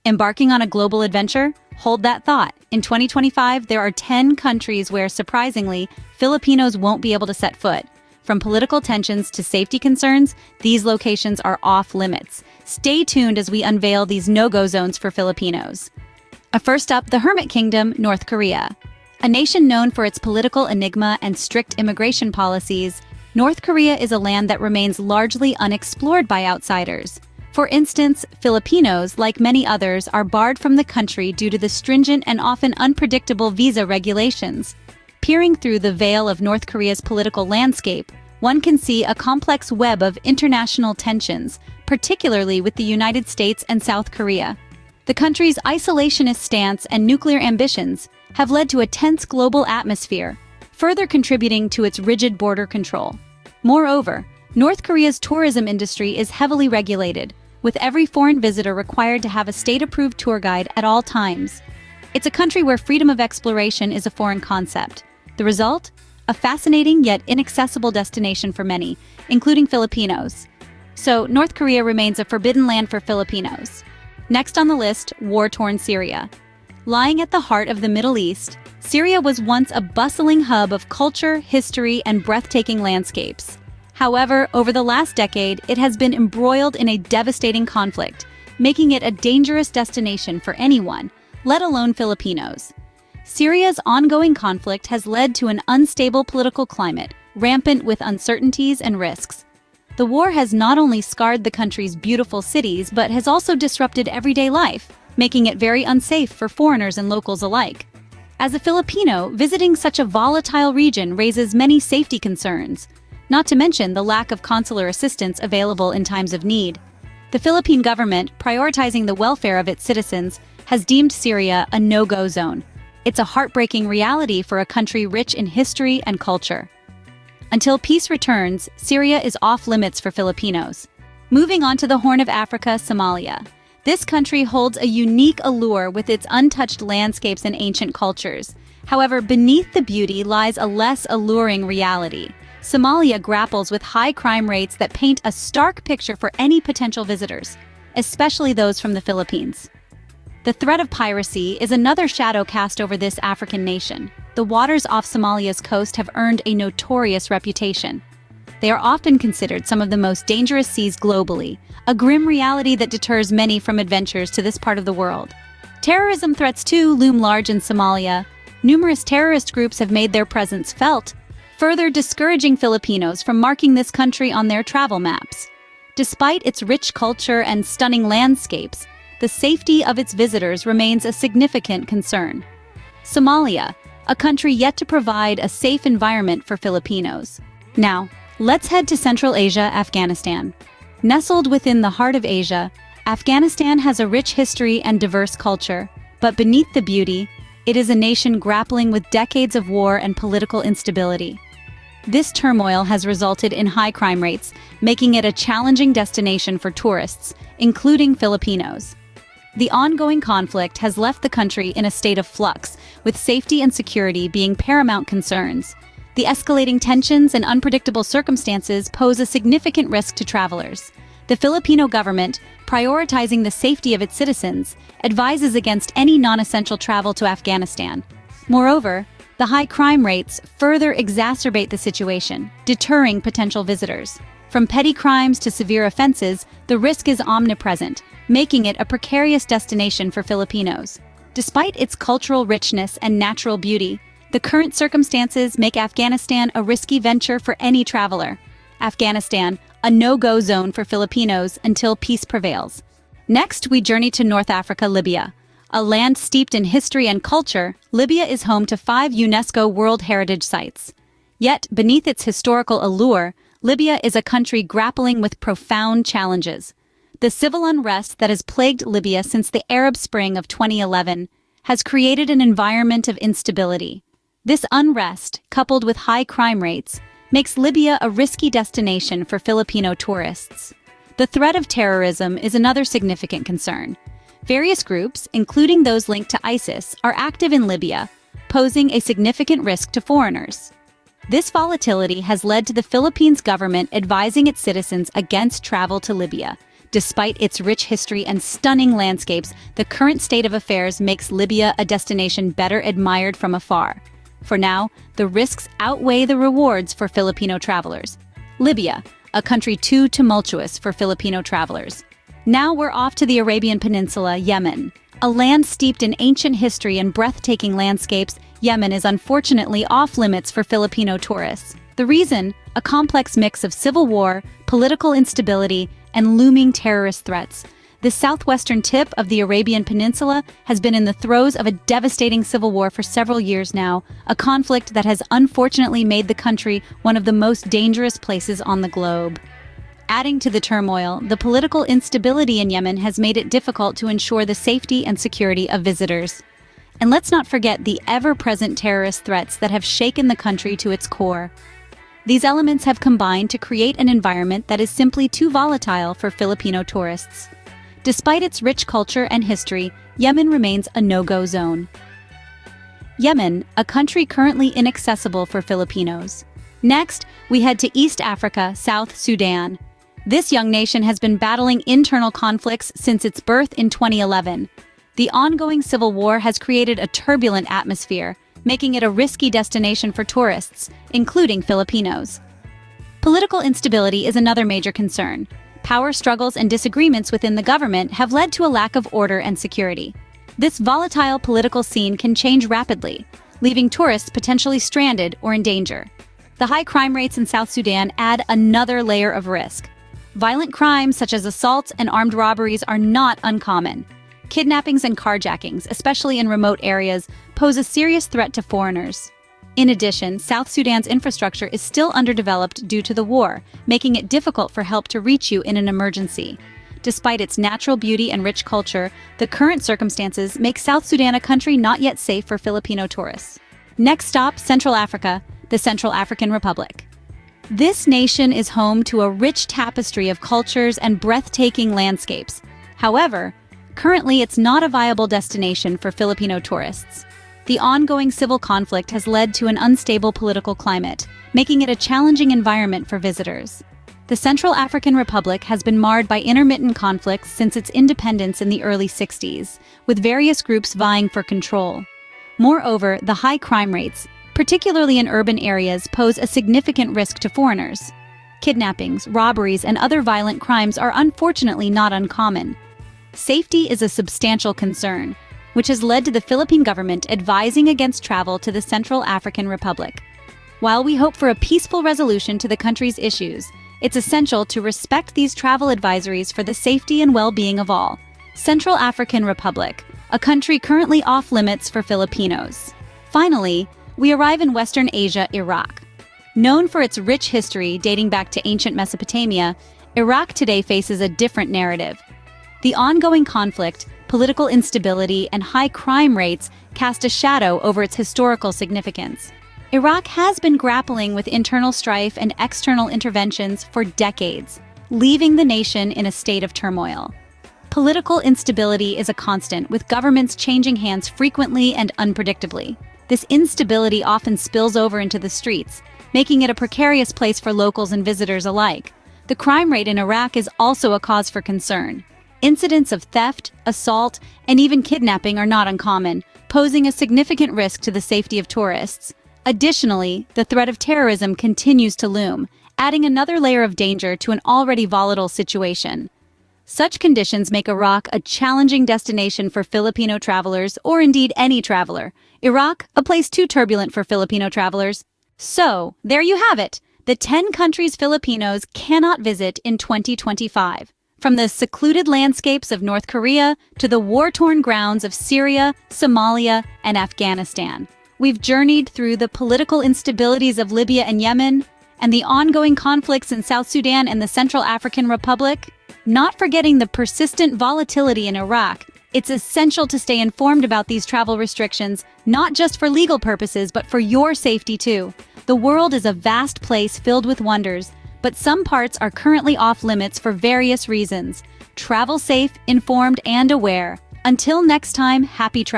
Embarking on a global adventure? Hold that thought. In 2025, there are 10 countries where, surprisingly, Filipinos won't be able to set foot. From political tensions to safety concerns, these locations are off limits. Stay tuned as we unveil these no-go zones for Filipinos. First up, the Hermit Kingdom, North Korea. A nation known for its political enigma and strict immigration policies, North Korea is a land that remains largely unexplored by outsiders. For instance, Filipinos, like many others, are barred from the country due to the stringent and often unpredictable visa regulations. Peering through the veil of North Korea's political landscape, one can see a complex web of international tensions, particularly with the United States and South Korea. The country's isolationist stance and nuclear ambitions have led to a tense global atmosphere, further contributing to its rigid border control. Moreover, North Korea's tourism industry is heavily regulated, with every foreign visitor required to have a state-approved tour guide at all times. It's a country where freedom of exploration is a foreign concept. The result? A fascinating yet inaccessible destination for many, including Filipinos. So, North Korea remains a forbidden land for Filipinos. Next on the list, war-torn Syria. Lying at the heart of the Middle East, Syria was once a bustling hub of culture, history, and breathtaking landscapes. However, over the last decade, it has been embroiled in a devastating conflict, making it a dangerous destination for anyone, let alone Filipinos. Syria's ongoing conflict has led to an unstable political climate, rampant with uncertainties and risks. The war has not only scarred the country's beautiful cities, but has also disrupted everyday life, making it very unsafe for foreigners and locals alike. As a Filipino, visiting such a volatile region raises many safety concerns, not to mention the lack of consular assistance available in times of need. The Philippine government, prioritizing the welfare of its citizens, has deemed Syria a no-go zone. It's a heartbreaking reality for a country rich in history and culture. Until peace returns, Syria is off-limits for Filipinos. Moving on to the Horn of Africa, Somalia. This country holds a unique allure with its untouched landscapes and ancient cultures. However, beneath the beauty lies a less alluring reality. Somalia grapples with high crime rates that paint a stark picture for any potential visitors, especially those from the Philippines. The threat of piracy is another shadow cast over this African nation. The waters off Somalia's coast have earned a notorious reputation. They are often considered some of the most dangerous seas globally, a grim reality that deters many from adventures to this part of the world. Terrorism threats too loom large in Somalia. Numerous terrorist groups have made their presence felt, further discouraging Filipinos from marking this country on their travel maps. Despite its rich culture and stunning landscapes, the safety of its visitors remains a significant concern. Somalia, a country yet to provide a safe environment for Filipinos. Now, let's head to Central Asia, Afghanistan. Nestled within the heart of Asia, Afghanistan has a rich history and diverse culture, but beneath the beauty, it is a nation grappling with decades of war and political instability. This turmoil has resulted in high crime rates, making it a challenging destination for tourists, including Filipinos. The ongoing conflict has left the country in a state of flux, with safety and security being paramount concerns. The escalating tensions and unpredictable circumstances pose a significant risk to travelers. The Filipino government, prioritizing the safety of its citizens, advises against any non-essential travel to Afghanistan. Moreover, the high crime rates further exacerbate the situation, deterring potential visitors. From petty crimes to severe offenses, the risk is omnipresent, making it a precarious destination for Filipinos. Despite its cultural richness and natural beauty, the current circumstances make Afghanistan a risky venture for any traveler. Afghanistan, a no-go zone for Filipinos until peace prevails. Next, we journey to North Africa, Libya. A land steeped in history and culture, Libya is home to 5 UNESCO World Heritage Sites. Yet, beneath its historical allure, Libya is a country grappling with profound challenges. The civil unrest that has plagued Libya since the Arab Spring of 2011 has created an environment of instability. This unrest, coupled with high crime rates, makes Libya a risky destination for Filipino tourists. The threat of terrorism is another significant concern. Various groups, including those linked to ISIS, are active in Libya, posing a significant risk to foreigners. This volatility has led to the Philippines government advising its citizens against travel to Libya, Despite its rich history and stunning landscapes, the current state of affairs makes Libya a destination better admired from afar. For now, the risks outweigh the rewards for Filipino travelers. Libya, a country too tumultuous for Filipino travelers. Now we're off to the Arabian Peninsula, Yemen. A land steeped in ancient history and breathtaking landscapes, Yemen is unfortunately off-limits for Filipino tourists. The reason? A complex mix of civil war, political instability, and looming terrorist threats. The southwestern tip of the Arabian Peninsula has been in the throes of a devastating civil war for several years now, a conflict that has unfortunately made the country one of the most dangerous places on the globe. Adding to the turmoil, the political instability in Yemen has made it difficult to ensure the safety and security of visitors. And let's not forget the ever-present terrorist threats that have shaken the country to its core. These elements have combined to create an environment that is simply too volatile for Filipino tourists. Despite its rich culture and history, Yemen remains a no-go zone. Yemen, a country currently inaccessible for Filipinos. Next, we head to East Africa, South Sudan. This young nation has been battling internal conflicts since its birth in 2011. The ongoing civil war has created a turbulent atmosphere, making it a risky destination for tourists, including Filipinos. Political instability is another major concern. Power struggles and disagreements within the government have led to a lack of order and security. This volatile political scene can change rapidly, leaving tourists potentially stranded or in danger. The high crime rates in South Sudan add another layer of risk. Violent crimes such as assaults and armed robberies are not uncommon. Kidnappings and carjackings, especially in remote areas, pose a serious threat to foreigners. In addition, South Sudan's infrastructure is still underdeveloped due to the war, making it difficult for help to reach you in an emergency. Despite its natural beauty and rich culture, the current circumstances make South Sudan a country not yet safe for Filipino tourists. Next stop, Central Africa, the Central African Republic. This nation is home to a rich tapestry of cultures and breathtaking landscapes. However, currently it's not a viable destination for Filipino tourists. The ongoing civil conflict has led to an unstable political climate, making it a challenging environment for visitors. The Central African Republic has been marred by intermittent conflicts since its independence in the early 60s, with various groups vying for control. Moreover, the high crime rates, particularly in urban areas, pose a significant risk to foreigners. Kidnappings, robberies, and other violent crimes are unfortunately not uncommon. Safety is a substantial concern, which has led to the Philippine government advising against travel to the Central African Republic. While we hope for a peaceful resolution to the country's issues, it's essential to respect these travel advisories for the safety and well-being of all. Central African Republic, a country currently off-limits for Filipinos. Finally, we arrive in Western Asia, Iraq. Known for its rich history dating back to ancient Mesopotamia, Iraq today faces a different narrative. The ongoing conflict, political instability, and high crime rates cast a shadow over its historical significance. Iraq has been grappling with internal strife and external interventions for decades, leaving the nation in a state of turmoil. Political instability is a constant, with governments changing hands frequently and unpredictably. This instability often spills over into the streets, making it a precarious place for locals and visitors alike. The crime rate in Iraq is also a cause for concern. Incidents of theft, assault, and even kidnapping are not uncommon, posing a significant risk to the safety of tourists. Additionally, the threat of terrorism continues to loom, adding another layer of danger to an already volatile situation. Such conditions make Iraq a challenging destination for Filipino travelers, or indeed any traveler. Iraq, a place too turbulent for Filipino travelers. So, there you have it, the 10 countries Filipinos cannot visit in 2025. From the secluded landscapes of North Korea to the war-torn grounds of Syria, Somalia, and Afghanistan. We've journeyed through the political instabilities of Libya and Yemen, and the ongoing conflicts in South Sudan and the Central African Republic. Not forgetting the persistent volatility in Iraq, it's essential to stay informed about these travel restrictions, not just for legal purposes, but for your safety too. The world is a vast place filled with wonders, but some parts are currently off-limits for various reasons. Travel safe, informed, and aware. Until next time, happy travel.